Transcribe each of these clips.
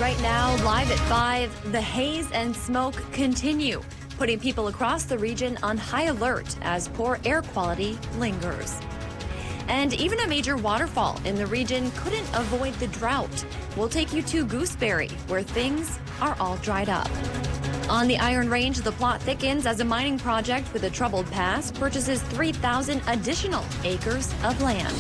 Right now, live at 5, the haze and smoke continue, putting people across the region on high alert as poor air quality lingers. And even a major waterfall in the region couldn't avoid the drought. We'll take you to Gooseberry, where things are all dried up. On the Iron Range, the plot thickens as a mining project with a troubled past purchases 3,000 additional acres of land.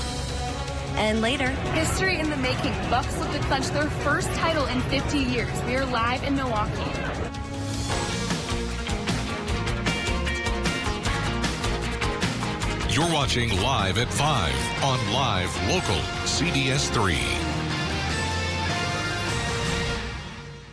And later, history in the making. Bucks look to clinch their first title in 50 years. We are live in Milwaukee. You're watching Live at 5 on Live Local CBS3.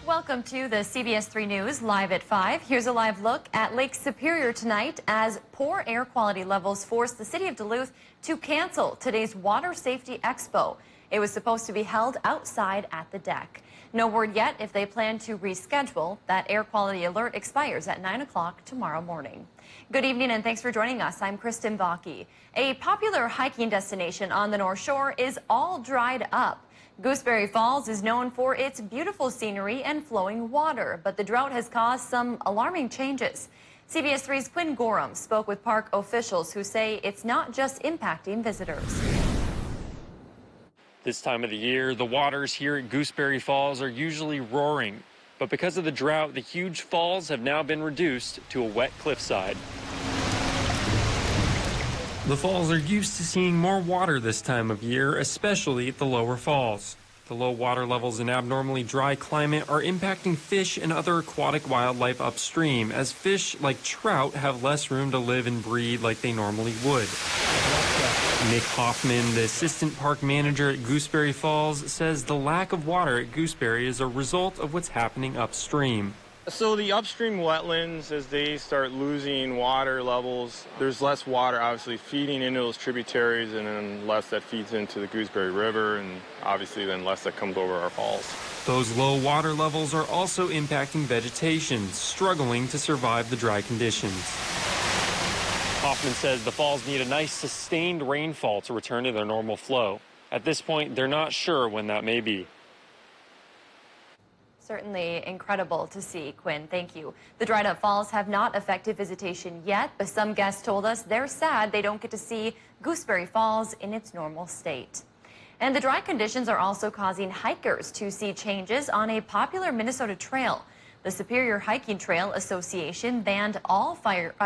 Welcome to the CBS3 News Live at 5. Here's a live look at Lake Superior tonight as poor air quality levels force the city of Duluth to cancel today's Water Safety Expo. It was supposed to be held outside at the deck. No word yet if they plan to reschedule. That air quality alert expires at 9 o'clock tomorrow morning. Good evening and thanks for joining us. I'm Kristen Baki. A popular hiking destination on the North Shore is all dried up. Gooseberry Falls is known for its beautiful scenery and flowing water, but the drought has caused some alarming changes. CBS3's Quinn Gorham spoke with park officials who say it's not just impacting visitors. This time of the year, the waters here at Gooseberry Falls are usually roaring, but because of the drought, the huge falls have now been reduced to a wet cliffside. The falls are used to seeing more water this time of year, especially at the lower falls. The low water levels and abnormally dry climate are impacting fish and other aquatic wildlife upstream, as fish like trout have less room to live and breed like they normally would. Nick Hoffman, the assistant park manager at Gooseberry Falls, says the lack of water at Gooseberry is a result of what's happening upstream. So the upstream wetlands, as they start losing water levels, there's less water obviously feeding into those tributaries, and then less that feeds into the Gooseberry River, and obviously then less that comes over our falls. Those low water levels are also impacting vegetation, struggling to survive the dry conditions. Hoffman says the falls need a nice sustained rainfall to return to their normal flow. At this point, they're not sure when that may be. Certainly incredible to see, Quinn. Thank you. The dried up falls have not affected visitation yet, but some guests told us they're sad they don't get to see Gooseberry Falls in its normal state. And the dry conditions are also causing hikers to see changes on a popular Minnesota trail. The Superior Hiking Trail Association banned all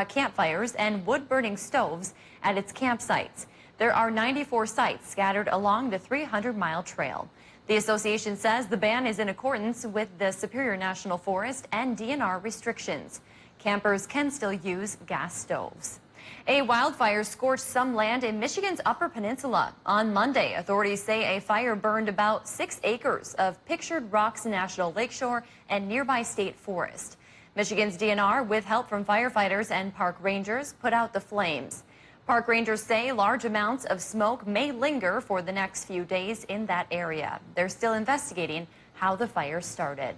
campfires and wood-burning stoves at its campsites. There are 94 sites scattered along the 300-mile trail. The association says the ban is in accordance with the Superior National Forest and DNR restrictions. Campers can still use gas stoves. A wildfire scorched some land in Michigan's Upper Peninsula. On Monday, authorities say a fire burned about 6 acres of Pictured Rocks National Lakeshore and nearby state forest. Michigan's DNR, with help from firefighters and park rangers, put out the flames. Park rangers say large amounts of smoke may linger for the next few days in that area. They're still investigating how the fire started.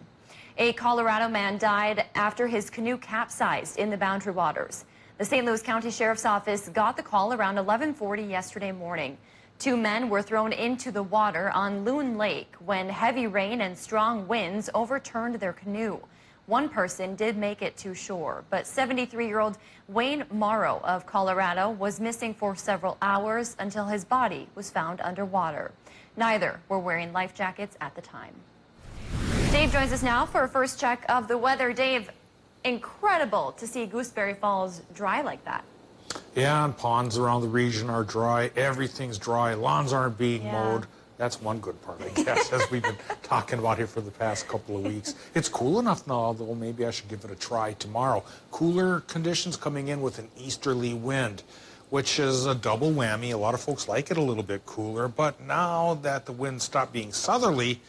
A Colorado man died after his canoe capsized in the Boundary Waters. The St. Louis County Sheriff's Office got the call around 11:40 yesterday morning. 2 men were thrown into the water on Loon Lake when heavy rain and strong winds overturned their canoe. One person did make it to shore, but 73-year-old Wayne Morrow of Colorado was missing for several hours until his body was found underwater. Neither were wearing life jackets at the time. Dave joins us now for a first check of the weather. Dave, incredible to see Gooseberry Falls dry like that. Yeah, and ponds around the region are dry. Everything's dry. Lawns aren't being mowed. That's one good part, I guess, as we've been talking about here for the past couple of weeks. It's cool enough now, though maybe I should give it a try tomorrow. Cooler conditions coming in with an easterly wind, which is a double whammy. A lot of folks like it a little bit cooler, but now that the wind stopped being southerly,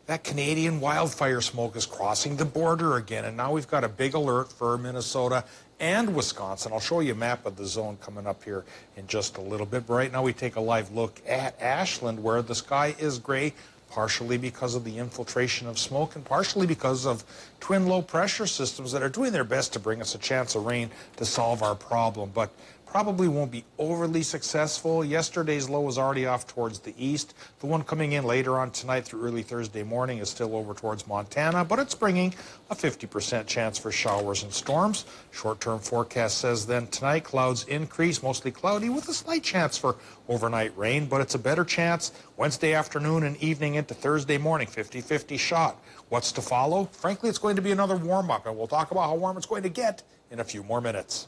that Canadian wildfire smoke is crossing the border again, and now we've got a big alert for Minnesota and Wisconsin. I'll show you a map of the zone coming up here in just a little bit. But right now we take a live look at Ashland, where the sky is gray, partially because of the infiltration of smoke and partially because of twin low pressure systems that are doing their best to bring us a chance of rain to solve our problem. But probably won't be overly successful. Yesterday's low was already off towards the east. The one coming in later on tonight through early Thursday morning is still over towards Montana, but it's bringing a 50% chance for showers and storms. Short-term forecast says then tonight clouds increase, mostly cloudy with a slight chance for overnight rain, but it's a better chance Wednesday afternoon and evening into Thursday morning, 50-50 shot. What's to follow? Frankly, it's going to be another warm-up, and we'll talk about how warm it's going to get in a few more minutes.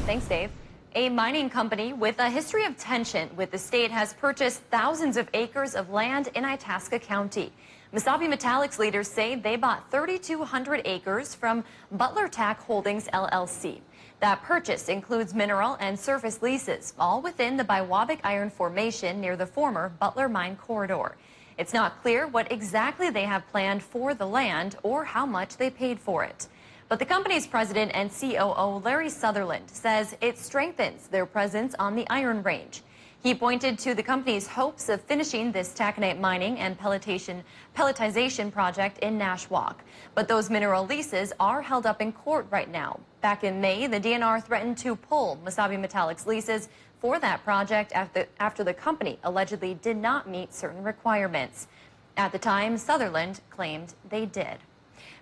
Thanks, Dave. A mining company with a history of tension with the state has purchased thousands of acres of land in Itasca County. Mesabi Metallics leaders say they bought 3,200 acres from Butler Tack Holdings, LLC. That purchase includes mineral and surface leases, all within the Biwabic Iron Formation near the former Butler Mine Corridor. It's not clear what exactly they have planned for the land or how much they paid for it. But the company's president and COO, Larry Sutherland, says it strengthens their presence on the Iron Range. He pointed to the company's hopes of finishing this taconite mining and pelletization project in Nashwauk. But those mineral leases are held up in court right now. Back in May, the DNR threatened to pull Mesabi Metallics leases for that project after the company allegedly did not meet certain requirements. At the time, Sutherland claimed they did.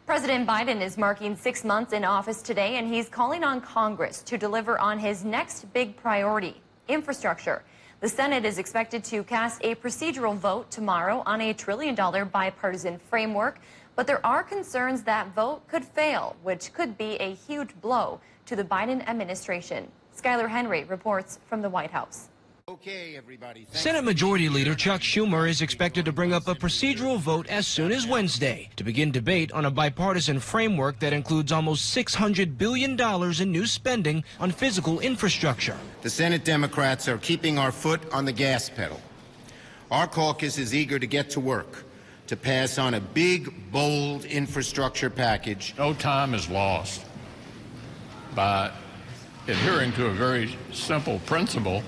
President Biden is marking 6 months in office today, and he's calling on Congress to deliver on his next big priority, infrastructure. The Senate is expected to cast a procedural vote tomorrow on a $1 trillion bipartisan framework, but there are concerns that vote could fail, which could be a huge blow to the Biden administration. Skylar Henry reports from the White House. Okay, everybody. Senate Majority Leader Chuck Schumer is expected to bring up a procedural vote as soon as Wednesday to begin debate on a bipartisan framework that includes almost $600 billion in new spending on physical infrastructure. The Senate Democrats are keeping our foot on the gas pedal. Our caucus is eager to get to work to pass on a big, bold infrastructure package. No time is lost by adhering to a very simple principle.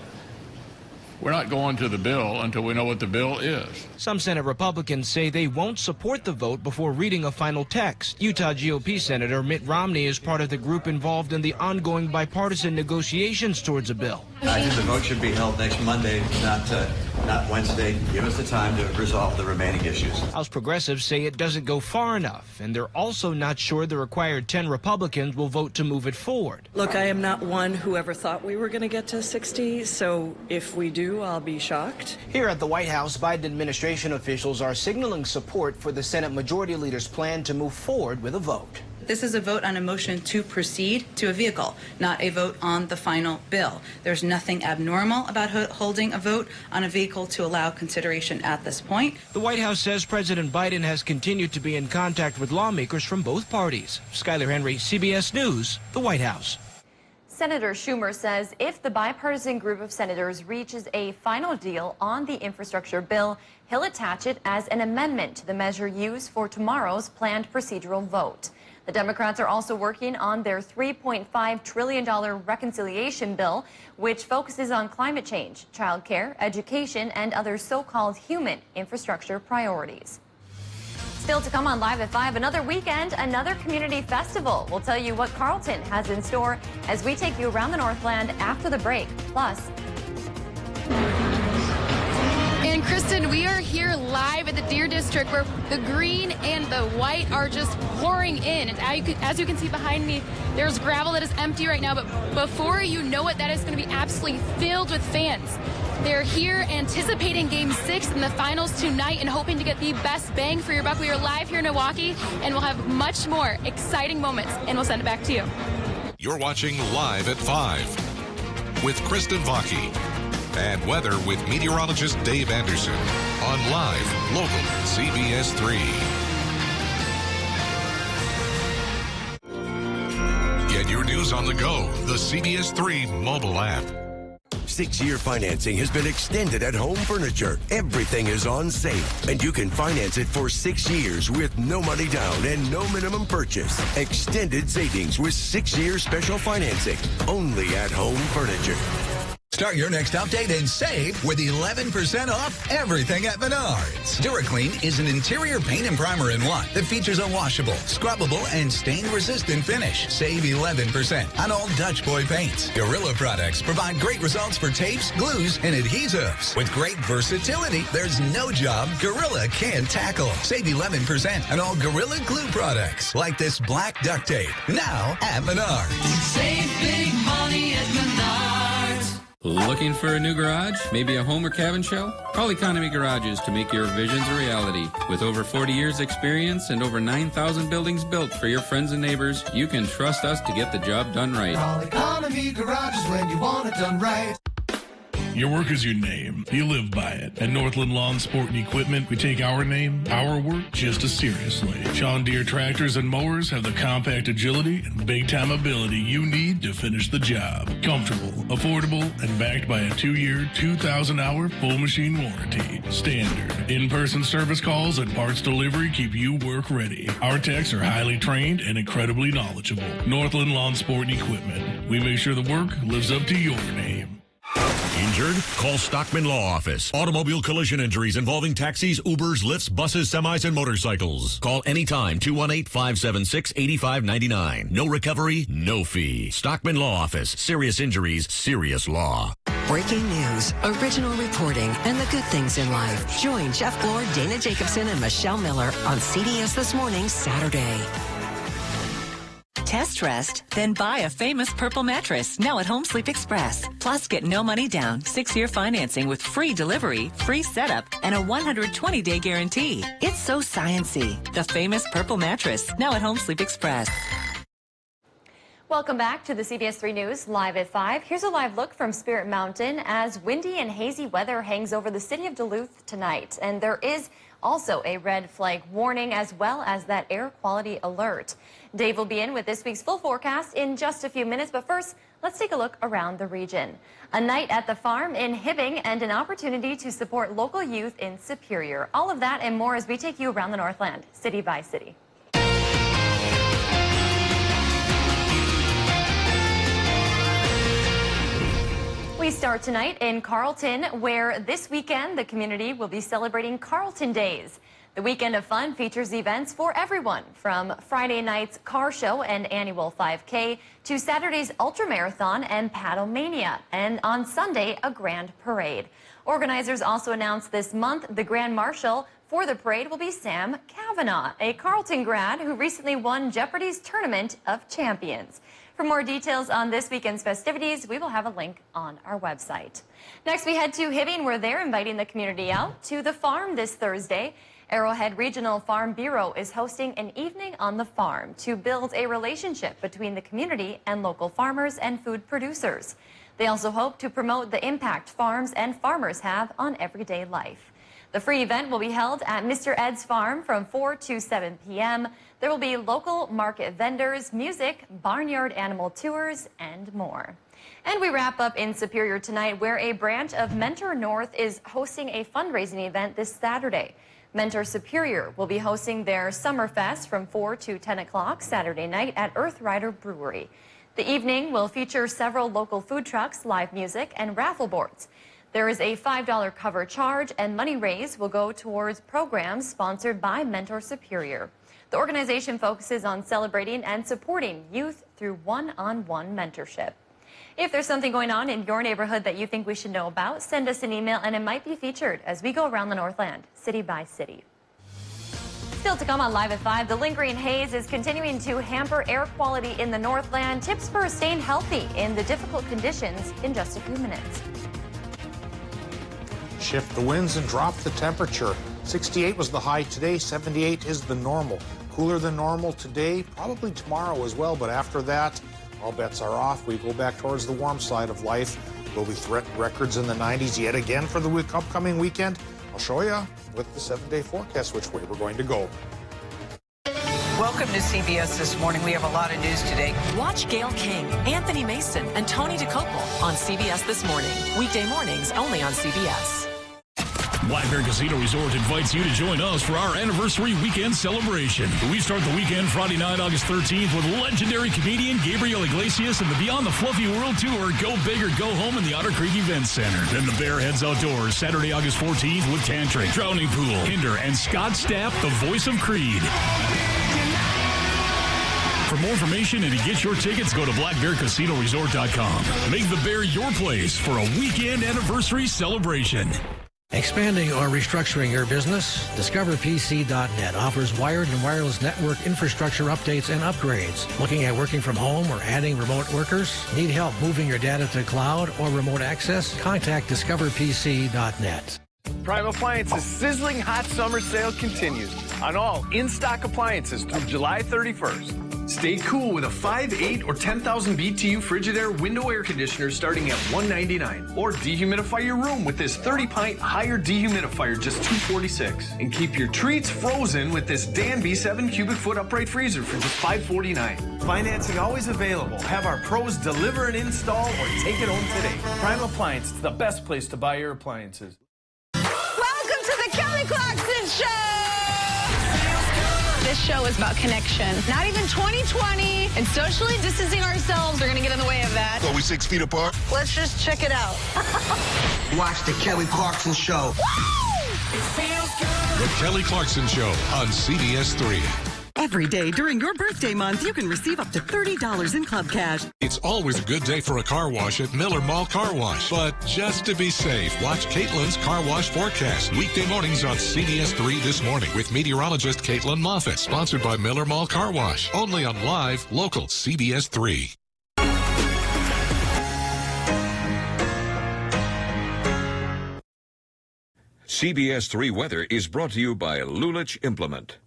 We're not going to the bill until we know what the bill is. Some Senate Republicans say they won't support the vote before reading a final text. Utah GOP Senator Mitt Romney is part of the group involved in the ongoing bipartisan negotiations towards a bill. I think the vote should be held next Monday, not Wednesday. Give us the time to resolve the remaining issues. House progressives say it doesn't go far enough, and they're also not sure the required 10 Republicans will vote to move it forward. Look, I am not one who ever thought we were going to get to 60, so if we do, I'll be shocked. Here at the White House, Biden administration officials are signaling support for the Senate Majority Leader's plan to move forward with a vote. This is a vote on a motion to proceed to a vehicle, not a vote on the final bill. There's nothing abnormal about holding a vote on a vehicle to allow consideration at this point. The White House says President Biden has continued to be in contact with lawmakers from both parties. Skylar Henry, CBS News, the White House. Senator Schumer says if the bipartisan group of senators reaches a final deal on the infrastructure bill, he'll attach it as an amendment to the measure used for tomorrow's planned procedural vote. The Democrats are also working on their $3.5 trillion reconciliation bill, which focuses on climate change, child care, education, and other so-called human infrastructure priorities. Still to come on Live at 5, another weekend, another community festival. We'll tell you what Carlton has in store as we take you around the Northland after the break. Plus, and Kristen, we are here live at the Deer District where the green and the white are just pouring in. And as you can see behind me, there's gravel that is empty right now. But before you know it, that is going to be absolutely filled with fans. They're here anticipating Game 6 in the finals tonight and hoping to get the best bang for your buck. We are live here in Milwaukee, and we'll have much more exciting moments, and we'll send it back to you. You're watching Live at 5 with Kristen Vaki. And weather with meteorologist Dave Anderson on Live Local CBS3. Get your news on the go, the CBS3 mobile app. 6-year financing has been extended at Home Furniture. Everything is on sale, and you can finance it for 6 years with no money down and no minimum purchase. Extended savings with 6-year special financing only at Home Furniture. Start your next update and save with 11% off everything at Menards. DuraClean is an interior paint and primer in one that features a washable, scrubbable, and stain-resistant finish. Save 11% on all Dutch Boy paints. Gorilla products provide great results for tapes, glues, and adhesives. With great versatility, there's no job Gorilla can't tackle. Save 11% on all Gorilla glue products, like this black duct tape. Now at Menards. Save big money at Menards. Looking for a new garage? Maybe a home or cabin shell? Call Economy Garages to make your visions a reality. With over 40 years experience and over 9,000 buildings built for your friends and neighbors, you can trust us to get the job done right. Call Economy Garages when you want it done right. Your work is your name. You live by it. At Northland Lawn Sport and Equipment, we take our name, our work, just as seriously. John Deere tractors and mowers have the compact agility and big-time ability you need to finish the job. Comfortable, affordable, and backed by a 2-year, 2,000-hour full machine warranty. Standard. In-person service calls and parts delivery keep you work ready. Our techs are highly trained and incredibly knowledgeable. Northland Lawn Sport and Equipment. We make sure the work lives up to your name. Injured? Call Stockman Law Office. Automobile collision injuries involving taxis, Ubers, Lyfts, buses, semis, and motorcycles. Call anytime, 218-576-8599. No recovery, no fee. Stockman Law Office. Serious injuries, serious law. Breaking news, original reporting, and the good things in life. Join Jeff Glor, Dana Jacobson, and Michelle Miller on CBS This Morning, Saturday. Test rest, then buy a Famous Purple mattress, now at Home Sleep Express. Plus, get no money down, 6-year financing with free delivery, free setup, and a 120-day guarantee. It's so science-y. The Famous Purple mattress, now at Home Sleep Express. Welcome back to the CBS 3 News, live at 5. Here's a live look from Spirit Mountain as windy and hazy weather hangs over the city of Duluth tonight. And there is also a red flag warning as well as that air quality alert. Dave will be in with this week's full forecast in just a few minutes, but first, let's take a look around the region. A night at the farm in Hibbing and an opportunity to support local youth in Superior. All of that and more as we take you around the Northland, city by city. We start tonight in Carlton, where this weekend the community will be celebrating Carlton Days. The weekend of fun features events for everyone, from Friday night's car show and annual 5K to Saturday's ultramarathon and paddlemania, and on Sunday a grand parade. Organizers also announced this month the Grand Marshal for the parade will be Sam Kavanaugh, a Carlton grad who recently won Jeopardy's Tournament of Champions. For more details on this weekend's festivities, we will have a link on our website. Next, we head to Hibbing, where they're inviting the community out to the farm this Thursday. Arrowhead Regional Farm Bureau is hosting an evening on the farm to build a relationship between the community and local farmers and food producers. They also hope to promote the impact farms and farmers have on everyday life. The free event will be held at Mr. Ed's farm from 4 to 7 p.m. There will be local market vendors, music, barnyard animal tours, and more. And we wrap up in Superior tonight, where a branch of Mentor North is hosting a fundraising event this Saturday. Mentor Superior will be hosting their Summer Fest from 4 to 10 o'clock Saturday night at Earth Rider Brewery. The evening will feature several local food trucks, live music, and raffle boards. There is a $5 cover charge, and money raised will go towards programs sponsored by Mentor Superior. The organization focuses on celebrating and supporting youth through one-on-one mentorship. If there's something going on in your neighborhood that you think we should know about, send us an email and it might be featured as we go around the Northland, city by city. Still to come on Live at 5, the lingering haze is continuing to hamper air quality in the Northland. Tips for staying healthy in the difficult conditions in just a few minutes. Shift the winds and drop the temperature. 68 was the high today, 78 is the normal. Cooler than normal today, probably tomorrow as well, but after that, all bets are off. We go back towards the warm side of life. We'll be threatening records in the 90s yet again for the upcoming weekend. I'll show you with the 7-day forecast which way we're going to go. Welcome to CBS This Morning. We have a lot of news today. Watch Gail King, Anthony Mason, and Tony DeCopel on CBS This Morning. Weekday mornings only on CBS. Black Bear Casino Resort invites you to join us for our anniversary weekend celebration. We start the weekend Friday night, August 13th, with legendary comedian Gabriel Iglesias and the Beyond the Fluffy World Tour Go Big or Go Home in the Otter Creek Event Center. Then the Bear heads outdoors Saturday, August 14th with Tantric, Drowning Pool, Hinder, and Scott Stapp, the voice of Creed. For more information and to get your tickets, go to blackbearcasinoresort.com. Make the Bear your place for a weekend anniversary celebration. Expanding or restructuring your business? DiscoverPC.net offers wired and wireless network infrastructure updates and upgrades. Looking at working from home or adding remote workers? Need help moving your data to the cloud or remote access? Contact DiscoverPC.net. Prime Appliances' sizzling hot summer sale continues on all in-stock appliances through July 31st. Stay cool with a 5, 8, or 10,000 BTU Frigidaire window air conditioner starting at $199. Or dehumidify your room with this 30-pint higher dehumidifier, just $246. And keep your treats frozen with this Danby 7 cubic foot upright freezer for just $549. Financing always available. Have our pros deliver and install or take it home today. Prime Appliance, the best place to buy your appliances. Welcome to the Kelly Clarkson Show! This show is about connection. Not even 2020 and socially distancing ourselves are going to get in the way of that. So we 6 feet apart? Let's just check it out. Watch the Kelly Clarkson Show. The Kelly Clarkson Show on CBS3. Every day during your birthday month, you can receive up to $30 in club cash. It's always a good day for a car wash at Miller Mall Car Wash. But just to be safe, watch Caitlin's Car Wash Forecast. Weekday mornings on CBS3 This Morning with meteorologist Caitlin Moffett. Sponsored by Miller Mall Car Wash. Only on live, local CBS3. CBS3 Weather is brought to you by Lulich Implement.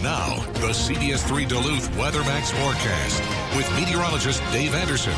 Now, the CBS3 Duluth WeatherMax forecast with meteorologist Dave Anderson.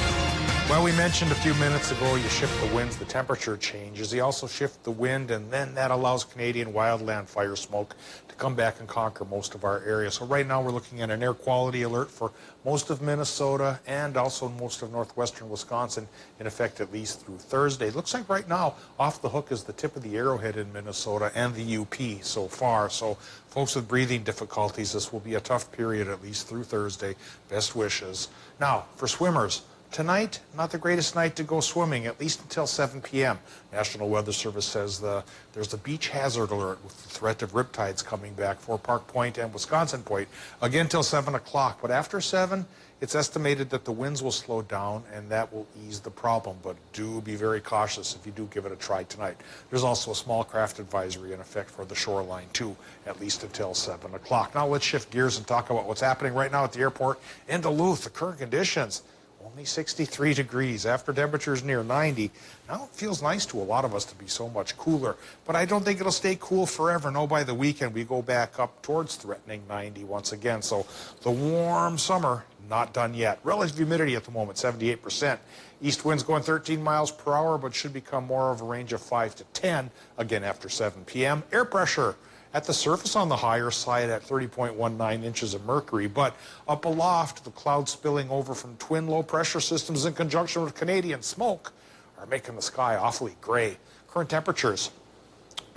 Well, we mentioned a few minutes ago you shift the winds, the temperature changes. You also shift the wind, and then that allows Canadian wildland fire smoke to come back and conquer most of our area. So right now we're looking at an air quality alert for most of Minnesota and also most of northwestern Wisconsin, in effect at least through Thursday. It looks like right now off the hook is the tip of the arrowhead in Minnesota and the UP so far. So folks with breathing difficulties, this will be a tough period at least through Thursday. Best wishes. Now, for swimmers, tonight, not the greatest night to go swimming, at least until 7 p.m. National Weather Service says there's the beach hazard alert with the threat of riptides coming back for Park Point and Wisconsin Point, again till 7 o'clock. But after 7, it's estimated that the winds will slow down, and that will ease the problem. But do be very cautious if you do give it a try tonight. There's also a small craft advisory in effect for the shoreline, too, at least until 7 o'clock. Now let's shift gears and talk about what's happening right now at the airport in Duluth, the current conditions. Only 63 degrees after temperatures near 90. Now it feels nice to a lot of us to be so much cooler, but I don't think it'll stay cool forever. No, by the weekend we go back up towards threatening 90 once again. So the warm summer not done yet. Relative humidity at the moment, 78%. East winds going 13 miles per hour, but should become more of a range of 5 to 10 again after 7 p.m. Air pressure at the surface on the higher side at 30.19 inches of mercury, but up aloft, the clouds spilling over from twin low pressure systems in conjunction with Canadian smoke are making the sky awfully gray. Current temperatures,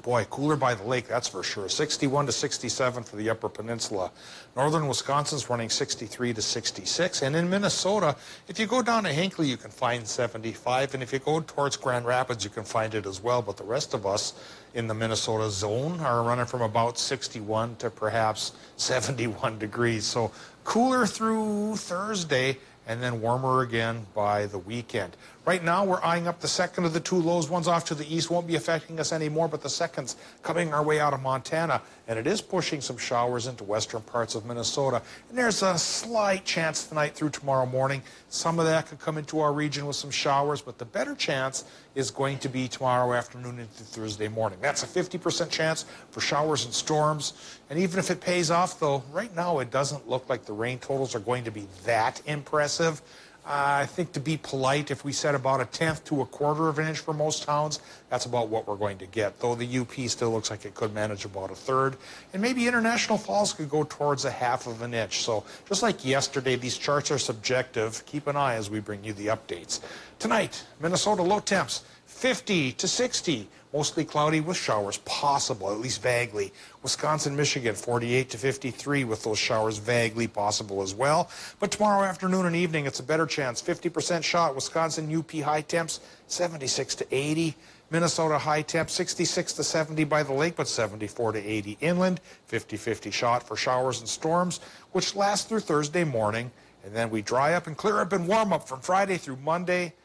boy, cooler by the lake, that's for sure. 61 to 67 for the Upper Peninsula. Northern Wisconsin's running 63 to 66. And in Minnesota, if you go down to Hinckley, you can find 75. And if you go towards Grand Rapids, you can find it as well. But the rest of us in the Minnesota zone are running from about 61 to perhaps 71 degrees. So cooler through Thursday and then warmer again by the weekend. Right now, we're eyeing up the second of the two lows. One's off to the east, won't be affecting us anymore, but the second's coming our way out of Montana, and it is pushing some showers into western parts of Minnesota. And there's a slight chance tonight through tomorrow morning. Some of that could come into our region with some showers, but the better chance is going to be tomorrow afternoon into Thursday morning. That's a 50% chance for showers and storms. And even if it pays off, though, right now it doesn't look like the rain totals are going to be that impressive. I think to be polite, if we said about 1/10 to 1/4 of an inch for most towns, that's about what we're going to get. Though the UP still looks like it could manage about 1/3. And maybe International Falls could go towards 1/2 of an inch. So just like yesterday, these charts are subjective. Keep an eye as we bring you the updates. Tonight, Minnesota low temps, 50 to 60. Mostly cloudy with showers possible, at least vaguely. Wisconsin, Michigan, 48 to 53 with those showers vaguely possible as well. But tomorrow afternoon and evening, it's a better chance. 50% shot. Wisconsin, UP high temps, 76 to 80. Minnesota high temp, 66 to 70 by the lake, but 74 to 80 inland. 50-50 shot for showers and storms, which last through Thursday morning. And then we dry up and clear up and warm up from Friday through Monday.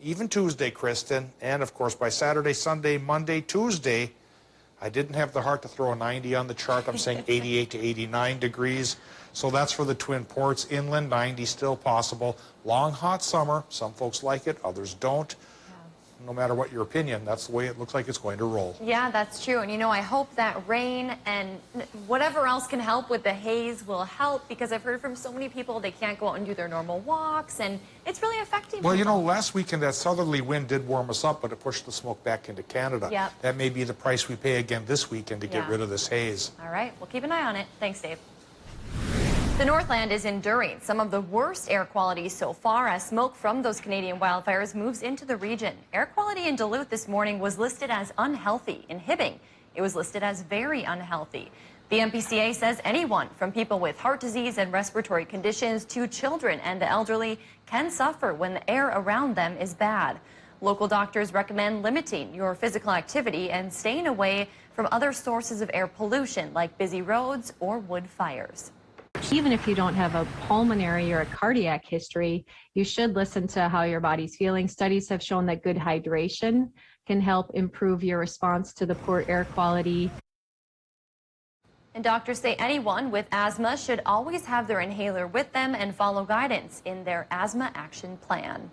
Even Tuesday, Kristen, and of course by Saturday, Sunday, Monday, Tuesday, I didn't have the heart to throw a 90 on the chart. I'm saying 88 to 89 degrees. So that's for the Twin Ports. Inland, 90 still possible. Long, hot summer. Some folks like it, others don't. No matter what your opinion, that's the way it looks like it's going to roll. Yeah, that's true. And, you know, I hope that rain and whatever else can help with the haze will help, because I've heard from so many people they can't go out and do their normal walks, and it's really affecting people. Well, you know, last weekend that southerly wind did warm us up, but it pushed the smoke back into Canada. Yep. That may be the price we pay again this weekend to get rid of this haze. All right, we'll keep an eye on it. Thanks, Dave. The Northland is enduring some of the worst air quality so far as smoke from those Canadian wildfires moves into the region. Air quality in Duluth this morning was listed as unhealthy. In Hibbing, it was listed as very unhealthy. The MPCA says anyone from people with heart disease and respiratory conditions to children and the elderly can suffer when the air around them is bad. Local doctors recommend limiting your physical activity and staying away from other sources of air pollution like busy roads or wood fires. Even if you don't have a pulmonary or a cardiac history, you should listen to how your body's feeling. Studies have shown that good hydration can help improve your response to the poor air quality. And doctors say anyone with asthma should always have their inhaler with them and follow guidance in their asthma action plan.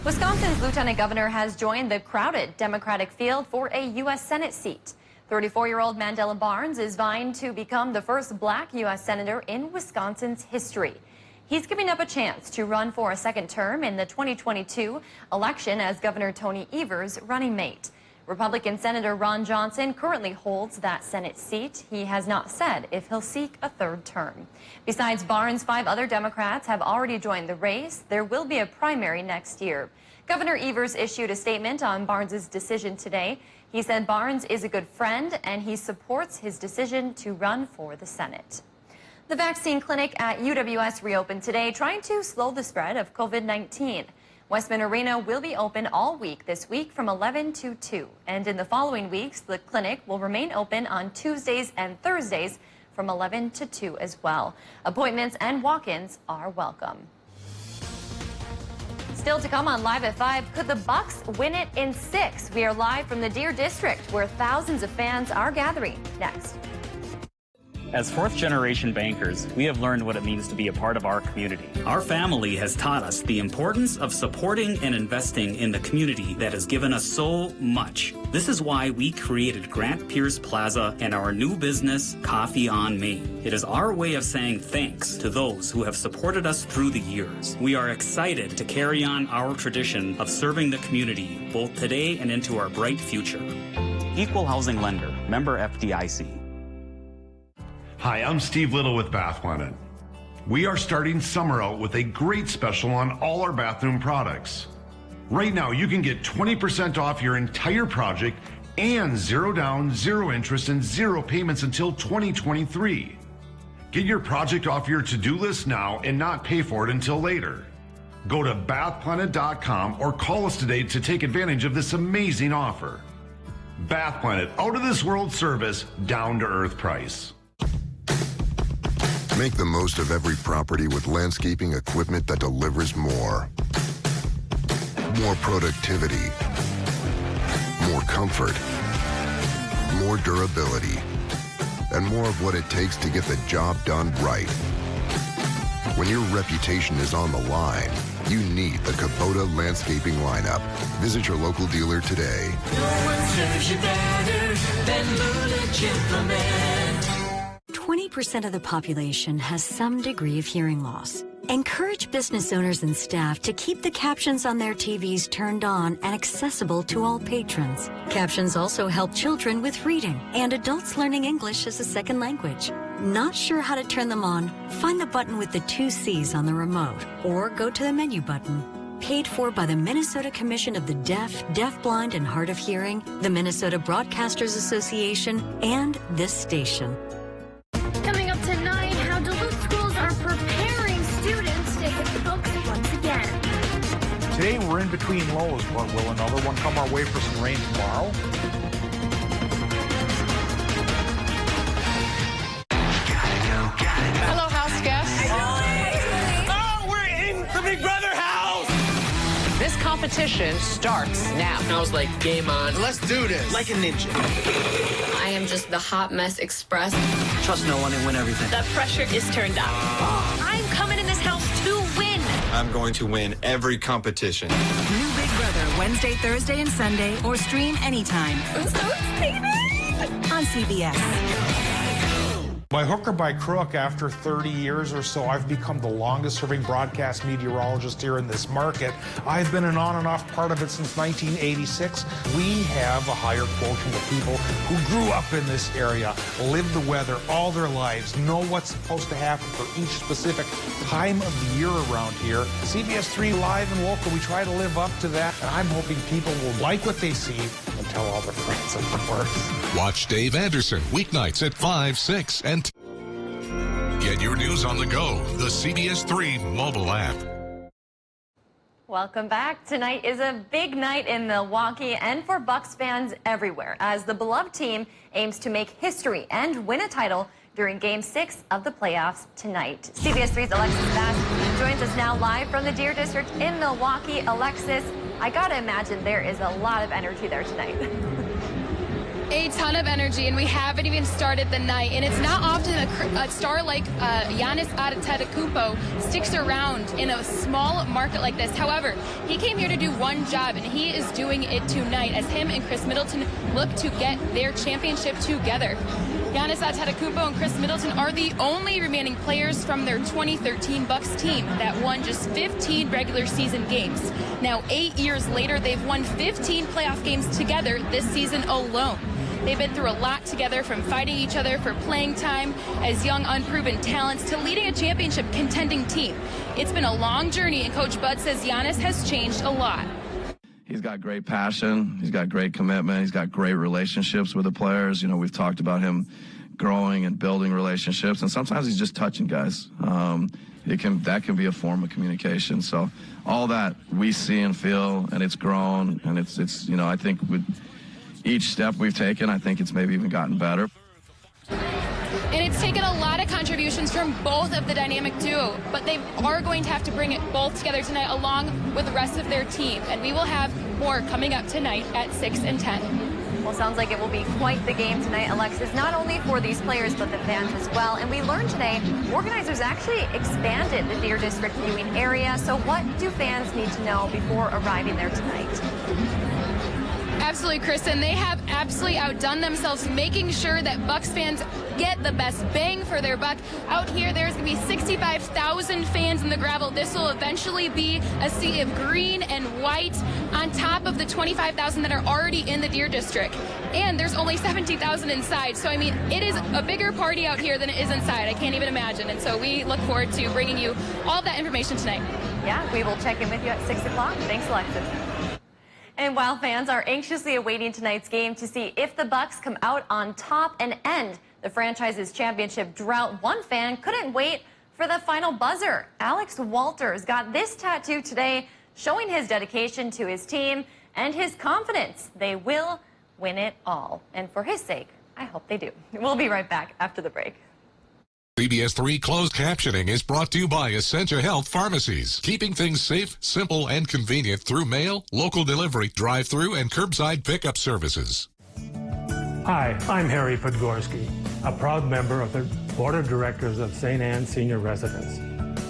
Wisconsin's lieutenant governor has joined the crowded Democratic field for a U.S. Senate seat. 34-year-old Mandela Barnes is vying to become the first black U.S. senator in Wisconsin's history. He's giving up a chance to run for a second term in the 2022 election as Governor Tony Evers' running mate. Republican Senator Ron Johnson currently holds that Senate seat. He has not said if he'll seek a third term. Besides Barnes, 5 other Democrats have already joined the race. There will be a primary next year. Governor Evers issued a statement on Barnes' decision today. He said Barnes is a good friend and he supports his decision to run for the Senate. The vaccine clinic at UWS reopened today, trying to slow the spread of COVID-19. Westman Arena will be open all week this week from 11 to 2. And in the following weeks, the clinic will remain open on Tuesdays and Thursdays from 11 to 2 as well. Appointments and walk-ins are welcome. Still to come on Live at 5, could the Bucks win it in 6? We are live from the Deer District, where thousands of fans are gathering. Next. As fourth-generation bankers, we have learned what it means to be a part of our community. Our family has taught us the importance of supporting and investing in the community that has given us so much. This is why we created Grant Pierce Plaza and our new business, Coffee on Main. It is our way of saying thanks to those who have supported us through the years. We are excited to carry on our tradition of serving the community both today and into our bright future. Equal Housing Lender, member FDIC. Hi, I'm Steve Little with Bath Planet. We are starting summer out with a great special on all our bathroom products. Right now, you can get 20% off your entire project and 0 down, 0 interest, and 0 payments until 2023. Get your project off your to-do list now and not pay for it until later. Go to bathplanet.com or call us today to take advantage of this amazing offer. Bath Planet, out of this world service, down to earth price. Make the most of every property with landscaping equipment that delivers more. More productivity. More comfort. More durability. And more of what it takes to get the job done right. When your reputation is on the line, you need the Kubota landscaping lineup. Visit your local dealer today. No one serves you better than Lulich Implement. 20% of the population has some degree of hearing loss. Encourage business owners and staff to keep the captions on their TVs turned on and accessible to all patrons. Captions also help children with reading and adults learning English as a second language. Not sure how to turn them on? Find the button with the 2 C's on the remote or go to the menu button. Paid for by the Minnesota Commission of the Deaf, Deafblind, and Hard of Hearing, the Minnesota Broadcasters Association, and this station. Coming up tonight, how Duluth schools are preparing students to hit the books once again. Today we're in between lows, but will another one come our way for some rain tomorrow? Hello, house guests. Oh, we're in the Big Brother house! This competition starts now. I was like, game on. Let's do this. Like a ninja. I am just the hot mess express. Trust no one and win everything. The pressure is turned up. I'm coming in this house to win. I'm going to win every competition. New Big Brother, Wednesday, Thursday, and Sunday, or stream anytime. I'm so excited. On CBS. By hook or by crook, after 30 years or so, I've become the longest-serving broadcast meteorologist here in this market. I've been an on and off part of it since 1986. We have a higher quotient of people who grew up in this area, live the weather all their lives, know what's supposed to happen for each specific time of the year around here. CBS3 Live and Local, we try to live up to that, and I'm hoping people will like what they see and tell all their friends, of course. Watch Dave Anderson weeknights at 5, 6, and get your news on the go. The CBS3 mobile app. Welcome back. Tonight is a big night in Milwaukee and for Bucks fans everywhere as the beloved team aims to make history and win a title during Game 6 of the playoffs tonight. CBS3's Alexis Bass joins us now live from the Deer District in Milwaukee. Alexis, I gotta imagine there is a lot of energy there tonight. A ton of energy, and we haven't even started the night. And it's not often a star like Giannis Antetokounmpo sticks around in a small market like this. However, he came here to do one job, and he is doing it tonight as him and Chris Middleton look to get their championship together. Giannis Antetokounmpo and Chris Middleton are the only remaining players from their 2013 Bucks team that won just 15 regular season games. Now, 8 years later, they've won 15 playoff games together this season alone. They've been through a lot together, from fighting each other for playing time as young, unproven talents to leading a championship contending team. It's been a long journey, and Coach Bud says Giannis has changed a lot. He's got great passion. He's got great commitment. He's got great relationships with the players. You know, we've talked about him growing and building relationships, and sometimes he's just touching guys. That can be a form of communication. So all that we see and feel, and it's grown, and it's you know, I think with each step we've taken, I think it's maybe even gotten better. And it's taken a lot of contributions from both of the dynamic duo, but they are going to have to bring it both together tonight along with the rest of their team. And we will have more coming up tonight at 6 and 10. Well, sounds like it will be quite the game tonight, Alexis, not only for these players, but the fans as well. And we learned today, organizers actually expanded the Deer District viewing area. So what do fans need to know before arriving there tonight? Absolutely, Kristen. They have absolutely outdone themselves, making sure that Bucks fans get the best bang for their buck. Out here, there's going to be 65,000 fans in the gravel. This will eventually be a sea of green and white on top of the 25,000 that are already in the Deer District. And there's only 17,000 inside. So, I mean, it is a bigger party out here than it is inside. I can't even imagine. And so we look forward to bringing you all of that information tonight. Yeah, we will check in with you at 6 o'clock. Thanks, Alexis. And while fans are anxiously awaiting tonight's game to see if the Bucks come out on top and end the franchise's championship drought, one fan couldn't wait for the final buzzer. Alex Walters got this tattoo today, showing his dedication to his team and his confidence they will win it all. And for his sake, I hope they do. We'll be right back after the break. CBS3 closed captioning is brought to you by Essentia Health Pharmacies, keeping things safe, simple, and convenient through mail, local delivery, drive-through, and curbside pickup services. Hi, I'm Harry Podgorski, a proud member of the Board of Directors of St. Anne's Senior Residence.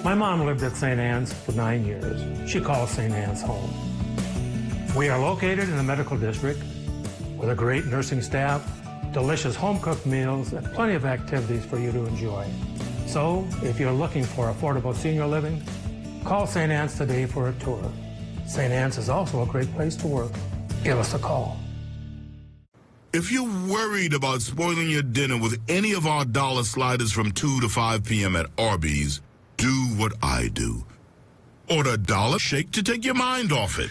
My mom lived at St. Anne's for 9 years. She calls St. Anne's home. We are located in the medical district with a great nursing staff, delicious home-cooked meals, and plenty of activities for you to enjoy. So if you're looking for affordable senior living, call St. Anne's today for a tour. St. Anne's is also a great place to work. Give us a call. If you're worried about spoiling your dinner with any of our dollar sliders from 2 to 5 p.m. at Arby's, do what I do. Order a dollar shake to take your mind off it.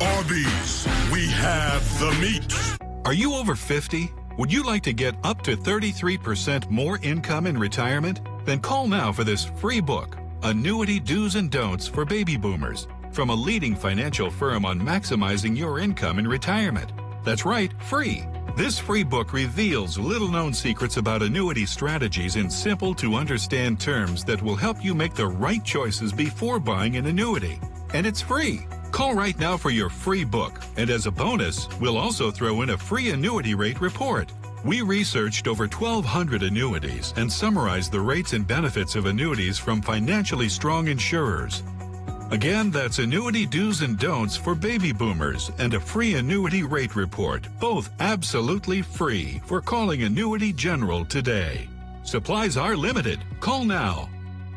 Arby's, we have the meat. Are you over 50? Would you like to get up to 33% more income in retirement? Then call now for this free book, Annuity Do's and Don'ts for Baby Boomers, from a leading financial firm on maximizing your income in retirement. That's right, free. This free book reveals little-known secrets about annuity strategies in simple-to-understand terms that will help you make the right choices before buying an annuity. And it's free. Call right now for your free book. And as a bonus, we'll also throw in a free annuity rate report. We researched over 1,200 annuities and summarized the rates and benefits of annuities from financially strong insurers. Again, that's Annuity Do's and Don'ts for Baby Boomers and a free annuity rate report, both absolutely free, for calling Annuity General today. Supplies are limited. Call now.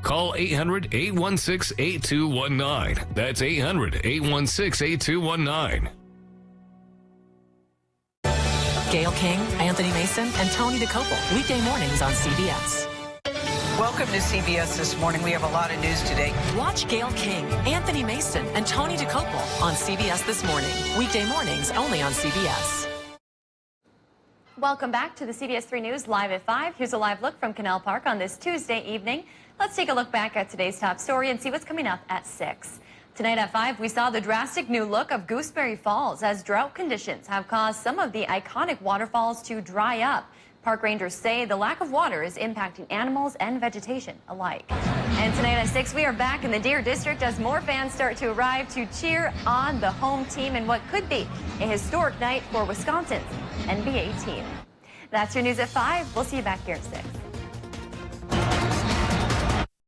Call 800-816-8219. That's 800-816-8219. Gayle King, Anthony Mason, and Tony DeCopel. Weekday mornings on CBS. Welcome to CBS This Morning. We have a lot of news today. Watch Gayle King, Anthony Mason, and Tony DeCopel on CBS This Morning. Weekday mornings only on CBS. Welcome back to the CBS 3 News Live at 5. Here's a live look from Canal Park on this Tuesday evening. Let's take a look back at today's top story and see what's coming up at 6. Tonight at 5, we saw the drastic new look of Gooseberry Falls as drought conditions have caused some of the iconic waterfalls to dry up. Park rangers say the lack of water is impacting animals and vegetation alike. And tonight at 6, we are back in the Deer District as more fans start to arrive to cheer on the home team in what could be a historic night for Wisconsin's NBA team. That's your news at 5. We'll see you back here at 6.